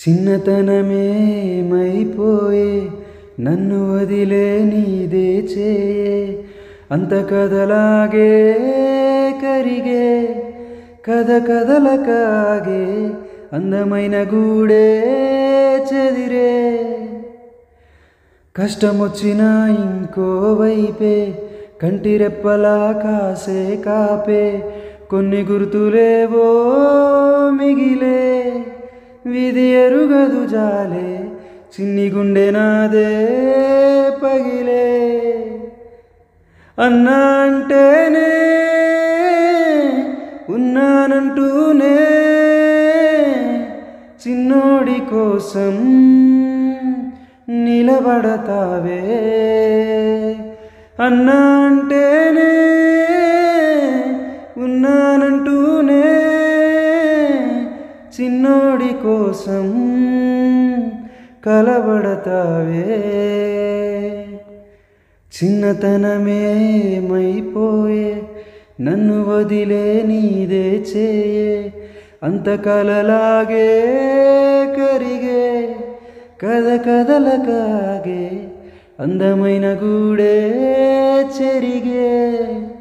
చిన్నతనమేమైపోయే నన్ను వదిలే నీదే చేయే అంత కథలాగే కరిగే కథ కథలకాగే అందమైన గూడే చెదిరే కష్టమొచ్చినా ఇంకో వైపే కంటి రెప్పలా కాసే కాపే కొన్ని గుర్తులేవో మిగిలే విధి ఎరుగదు జాలే చిన్ని గుండె నాదే పగిలే అన్నా అంటేనే ఉన్నానంటూనే చిన్నోడి కోసం నిలబడతావే అన్నా అంటేనే ఉన్నానంటూనే చిన్నోడి కోసం కలబడతావే చిన్నతనమేమైపోయే నన్ను వదిలే నీదే చేయే అంత కలలాగే కరిగే కథ కథలకాగే అందమైన గూడే చెరిగే